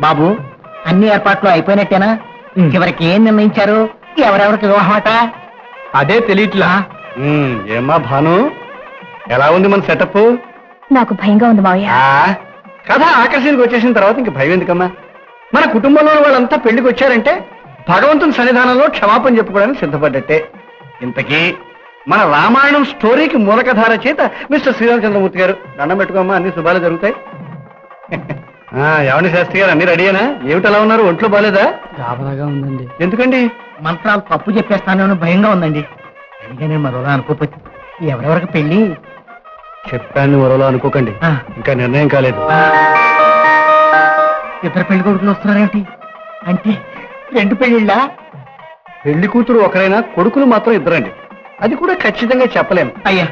బాబు, అన్ని ఏర్పాట్లు అయిపోయినట్టేనా? చివరికి ఏం నిర్ణయించారు? ఎవరెవరికి వివాహమట? అదే తెలియట్లా. ఏమ్మా భాను, ఎలా ఉంది మన సెటప్? నాకు భయంగా ఉంది మావయ్య. కథ ఆకర్షణకి వచ్చేసిన తర్వాత ఇంక భయం ఎందుకమ్మా? మన కుటుంబంలో వాళ్ళంతా పెళ్లికి వచ్చారంటే భగవంతుని సన్నిధానంలో క్షమాపణ చెప్పుకోవడానికి సిద్ధపడ్డట్టే. ఇంతకీ మన రామాయణం స్టోరీకి మూలకధార చేత మిస్టర్ శ్రీరామచంద్రమూర్తి గారు దండం పెట్టుకోమ్మా, అన్ని శుభాలు జరుగుతాయి. ఏమండి శాస్త్రి గారు, అన్ని రెడీయేనా? ఏమిటి అలా ఉన్నారు? ఒంట్లో బాలేదా? గాబరాగా ఉందండి. ఎందుకండి? మంత్రాలు తప్పు చెప్పేస్తానని భయంగా ఉందండి. అందుకనే మరోలా అనుకోపోతే ఎవరెవరికి పెళ్లి? చెప్పాను మరోలా అనుకోకండి, ఇంకా నిర్ణయం కాలేదు. ఇద్దరు పెళ్లి కొడుకులు వస్తున్నారేమిటి? అంటే 2 పెళ్లిళ్ళా? పెళ్లి కూతురు ఒకరైనా, కొడుకులు మాత్రం ఇద్దరండి. అది కూడా ఖచ్చితంగా చెప్పలేము. అయ్యా,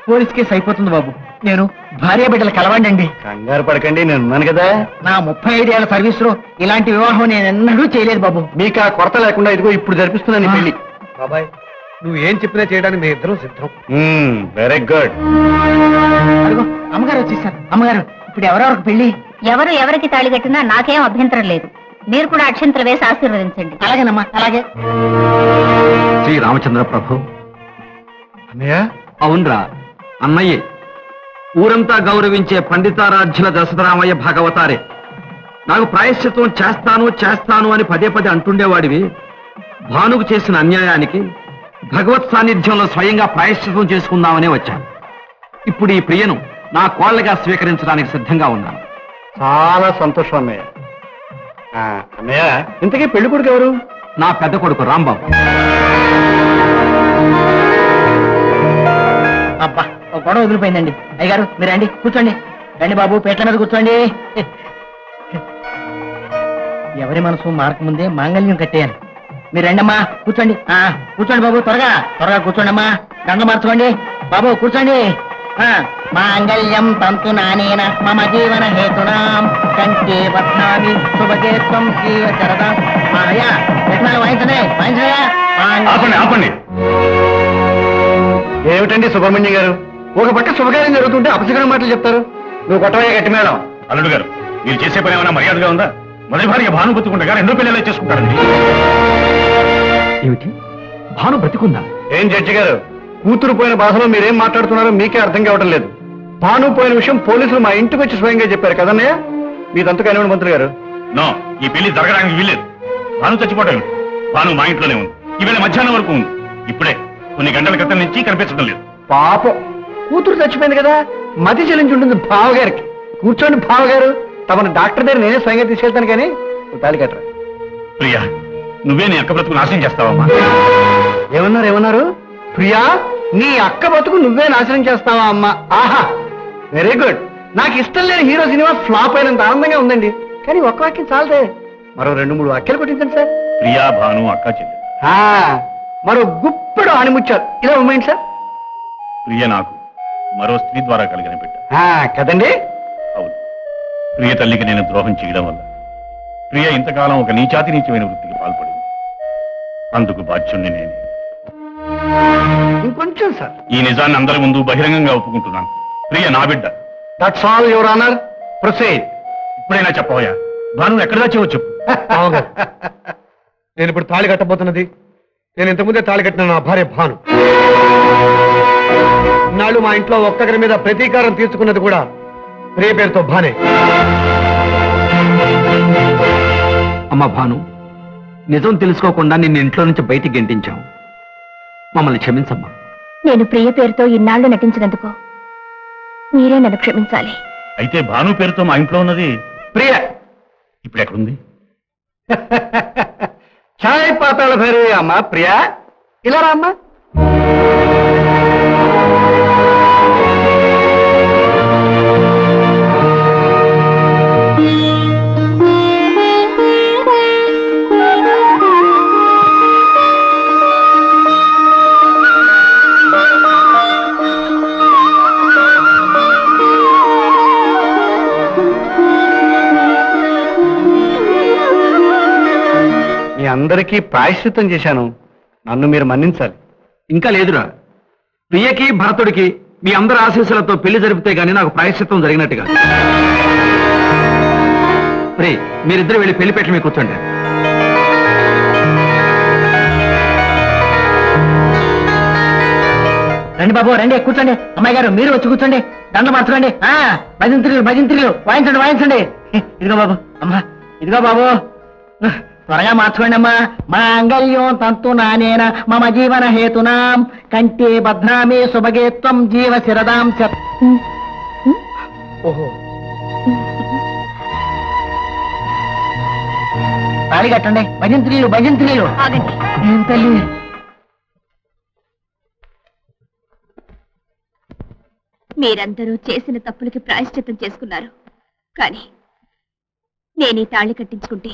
పోలీస్ కేసు అయిపోతుంది బాబు. నేను భార్య బిడ్డలు కలవండి. కంగారు పడకండి, నేను ఉన్నాను కదా. నా 35 ఏళ్ల సర్వీస్ లో ఇలాంటి వివాహం నేను ఎన్నడూ చేయలేదు బాబు. మీకు ఆ కొరత లేకుండా ఇదిగో ఇప్పుడు జరిపిస్తున్నాను పెళ్లి. బాబాయ్, నువ్వు ఏం చెప్పినా చేయడానికి మేము ఇద్దరం సిద్ధం. Very good. అదిగో అమ్మగారు వచ్చేసారు. అమ్మగారు, ఇప్పుడు ఎవరెవరికి పెళ్లి? ఎవరు ఎవరికి తాళి కట్టినా నాకేం అభ్యంతరం లేదు. మీరు కూడా అక్షంతలు వేసి ఆశీర్వదించండి. అలాగేనమ్మా, అలాగే. శ్రీ రామచంద్ర ప్రభు. అన్నయ్య? అవునరా అన్నయ్యే. ఊరంతా గౌరవించే పండితారాధ్యుల దశరథరామయ్య భాగవతారే. నాకు ప్రాయశ్చిత్తం చేస్తాను అని పదే పదే అంటుండేవాడివి. భానుకు చేసిన అన్యాయానికి భగవత్ సాన్నిధ్యంలో స్వయంగా ప్రాయశ్చిత్తం చేసుకుందామనే వచ్చాను. ఇప్పుడు ఈ ప్రియను నా కోళ్లగా స్వీకరించడానికి సిద్ధంగా ఉన్నాను. చాలా సంతోషం అన్నయ్య. అన్నయ్య, ఇంతకీ పెళ్లి కొడుకు ఎవరు? నా పెద్ద కొడుకు రాంబాబు. అబ్బా, ఒక గొడవ వదిలిపోయిందండి. అయ్యగారు, మీరు రండి, కూర్చోండి. రండి బాబు, పేట్ల మీద కూర్చోండి. ఎవరి మనసు మారకముందే మాంగళ్యం కట్టేయాలి. మీరు రండమ్మా, కూర్చోండి. కూర్చోండి బాబు, త్వరగా కూర్చోండి అమ్మా. దండలు మార్చుకోండి బాబు, కూర్చోండి. మాంగళ్యం తంతు నానేన మమ జీవన హేతునాం కంటే పద్నామి శుభకే త్వం జీవ శరదా. అయ్యా, పెట్టినాలు వాయించండి. ఆపండి. ఏమిటండి సుబ్రహ్మణ్యం గారు, ఒక పక్క శుభకార్యం జరుగుతుంటే అపశకరం మాటలు చెప్తారు. నువ్వు కొట్టవయ్యా గట్టి మేడం. అల్లుడు గారు, మీరు చేసే పని ఏమైనా మర్యాదగా ఉందా? మొదటి భార్య భాను బతుకుండగా 2 పిల్లలే చేసుకుంటారండి. ఏమిటి? భాను బ్రతికుందా? ఏం జడ్జి గారు, కూతురు పోయిన బాధలో మీరేం మాట్లాడుతున్నారో మీకే అర్థం కావటం లేదు. భాను పోయిన విషయం పోలీసులు మా ఇంటికి వచ్చి స్వయంగా చెప్పారు కదన్నయ్య. మీదంతా కానివ్వండి మంత్రి గారు. నో, ఈ పెళ్లి జరగడానికి వీల్లేదు. భాను చచ్చిపోవడం ఏమిటి? భాను మా ఇంట్లోనే ఉంది. ఈవేళ మధ్యాహ్నం వరకు ఉంది. ఇప్పుడే కొన్ని గంటల క్రితం నుంచి కనిపించడం లేదు. పాపం, కూతురు చచ్చిపోయింది కదా, మతి చెల్లించి ఉంటుంది బావగారికి. కూర్చోండి బావగారు, తమను డాక్టర్ దగ్గర నేనే స్వయంగా తీసుకెళ్తాను కానీ తాళి కట్టరా. ప్రియా, నువ్వే నీ అక్క బ్రతుకు నాశనం చేస్తావమ్మా. ఏమన్నారు? ప్రియా, నీ అక్క బతుకు నువ్వే నాశనం చేస్తావా అమ్మా? ఆహా, వెరీ గుడ్. నాకు ఇష్టం లేని హీరో సినిమా ఫ్లాప్ అయినంత ఆనందంగా ఉందండి. కానీ ఒక్క వాక్యం చాలదే, మరో 2-3 వాక్యాలు కొట్టించండి సార్. ప్రియా, భాను అక్క చెల్లి. మరో గుప్పెడు ఆనిముచ్చారు ఇలా ఉమ్మండి సార్. ప్రియ నాకు మరో స్త్రీ ద్వారా కలిగిన బిడ్డ కదండి. అవును, ప్రియ తల్లికి నేను ద్రోహం చేయడం వల్ల ప్రియ ఇంతకాలం ఒక నీచమైన వృత్తికి పాల్పడింది. అందుకు బాధ్యుణ్ణి నేను. ఇంకొంచెం సార్. ఈ నిజాన్ని అందరి ముందు బహిరంగంగా ఒప్పుకుంటున్నాను. ప్రియ నా బిడ్డ. That's all your honour. Proceed. ఇప్పుడైనా చెప్పవయ్యా, భాను ఎక్కడ దాచేవో చెప్పు. నేను ఇప్పుడు తాళి కట్టబోతున్నది, నేను ఇంతకుముందే తాళి కట్టిన నా భార్య భాను. ఇన్నాళ్ళు మా ఇంట్లో ఒక్కొక్కరి మీద ప్రతీకారం తీర్చుకున్నది కూడా ప్రియ పేరుతో భానే. అమ్మ భాను, నిజం తెలుసుకోకుండా నిన్ను ఇంట్లో నుంచి బయటికి గెంటించాం. మమ్మల్ని క్షమించమ్మా. నేను ప్రియ పేరుతో ఇన్నాళ్లు నటించినందుకు మీరే నన్ను క్షమించాలి. అయితే భాను పేరుతో మా ఇంట్లో ఉన్నది ప్రియ. ఇప్పుడు ఎక్కడుంది? ఛాయ్ పాతాళ భైరవి అమ్మా. ప్రియా, ఇలా రా అమ్మా. అందరికీ ప్రాయశ్చిత్తం చేశాను, నన్ను మీరు మన్నించాలి. ఇంకా లేదురా, ప్రియకి భరతుడికి మీ అందరి ఆశీస్సులతో పెళ్లి జరిపితే గానీ నాకు ప్రాయశ్చిత్తం జరిగినట్టుగా. రే మీరిద్దరు వెళ్ళి పెళ్లిపేటల మీద కూర్చోండి. రండి బాబు రండి, కూర్చోండి. అమ్మాయి గారు మీరు వచ్చి కూర్చోండి, దండలు మార్చుకోండి. భజంత్రులు వాయించండి. ఇదిగో బాబు, అమ్మా ఇదిగో బాబు, త్వరగా మార్చుకోండి అమ్మా. మాంగళ్యం తంతు నానేన మమ జీవన హేతునాం కంటే భద్రామే శుభగేత్వం జీవ శిరదాం ఓహో, తాళి కట్టండి. భజంత్రీలు ఆగండి. ఏం తల్లి, మీరందరూ చేసిన తప్పులకి ప్రాయశ్చిత్తం చేసుకున్నారు, కానీ నేను ఈ తాళి కట్టించుకుంటే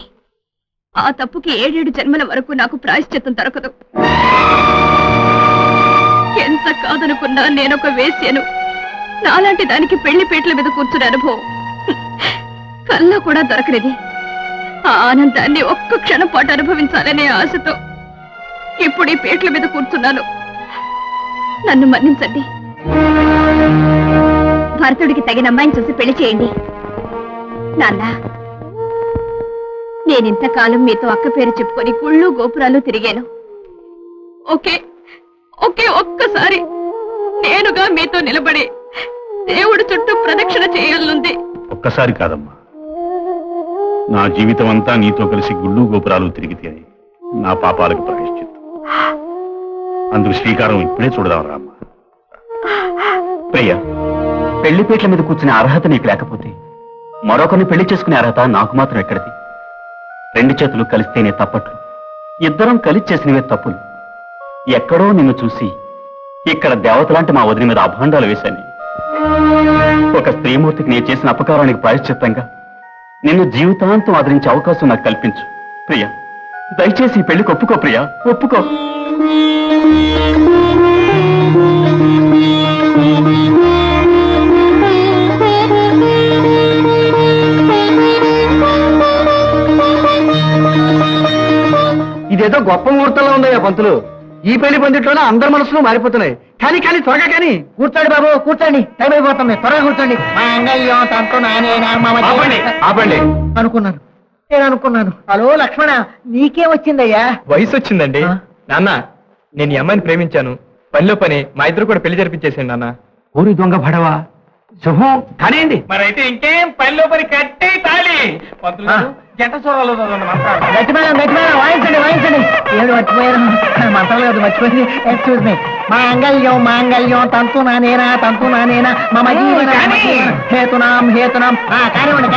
ఆ తప్పుకి 7 జన్మల వరకు నాకు ప్రాయశ్చిత్తం దొరకదు. ఎంత కాదనుకున్నా నేనొక వేశ్యను. నాలాంటి దానికి పెళ్లి పీటల మీద కూర్చునే అనుభవం కల్లో కూడా దొరకలేదు. ఆ ఆనందాన్ని ఒక్క క్షణం పాటు అనుభవించాలనే ఆశతో ఇప్పుడు ఈ పీటల మీద కూర్చున్నాను. నన్ను మన్నించండి. భరతుడికి తగిన అమ్మాయిని చూసి పెళ్లి చేయండి. నాన్న, నేనింతకాలం మీతో అక్క పేరు చెప్పుకొని గుళ్ళు గోపురాలు తిరిగాను. ఒక్కసారి నేనుగా మీతో నిలబడి దేవుడి చుట్టూ ప్రదక్షిణ చేయాలనుంది. ఒక్కసారి కాదమ్మా, నా జీవితం అంతా నీతో కలిసి గుళ్ళు గోపురాలు తిరిగితే నా పాపాలకు ప్రాయశ్చిత్తం. అందుకు శ్రీకారం ఇప్పుడే చూడదాం రామ్మా. ప్రియా, పెళ్లిపేట్ల మీద కూర్చునే అర్హత నీకు లేకపోతే మరొకరిని పెళ్లి చేసుకునే అర్హత నాకు మాత్రం ఎక్కడిది? 2 చేతులు కలిస్తేనే తప్పట్లు, ఇద్దరం కలిసి చేసినవే తప్పులు. ఎక్కడో నిన్ను చూసి ఇక్కడ దేవతలాంటి మా వదిలి మీద అభాండాలు వేశాను. ఒక స్త్రీమూర్తికి నేను చేసిన అపకారానికి ప్రాయశ్చిత్తంగా నిన్ను జీవితాంతం ఆదరించే అవకాశం నాకు కల్పించు ప్రియా. దయచేసి ఈ పెళ్లికి ఒప్పుకో ప్రియా, ఒప్పుకో. ఇదేదో గొప్ప ముహూర్తంలో ఉందయ్యా పంతులు. ఈ పెళ్లి పందిట్లోనే అందరి మనసులు మారిపోతున్నాయి. కానీ త్వరగా కానీ. కూర్చోండి బాబు, కూర్చోండి, టైం అయిపోతుంది, త్వరగా కూర్చోండి. మాంగళ్యం తంతు నానేన మమ ఆపండి. నేను అనుకున్నాను. హలో లక్ష్మణ, నీకే వచ్చిందయ్యా? వయసు వచ్చిందండి. నాన్న, నేను ఈ అమ్మాయిని ప్రేమించాను. పనిలో పని మా ఇద్దరు కూడా పెళ్లి జరిపించేసాను నాన్న. ఊరి దొంగ భడవా, శుభం కానివ్వండి. మరైతే ఇంకేం పనిలో పని కట్టే తాళి. జంట స్వరాలు గట్టి మేడం వాయించండి. ఏడు మర్చిపోయారు, మంత్రాలు కాదు మర్చిపోయింది. Excuse me. మాంగళ్యం తంతు నానేన మమ జీవన హేతునాం. కానివ్వండి.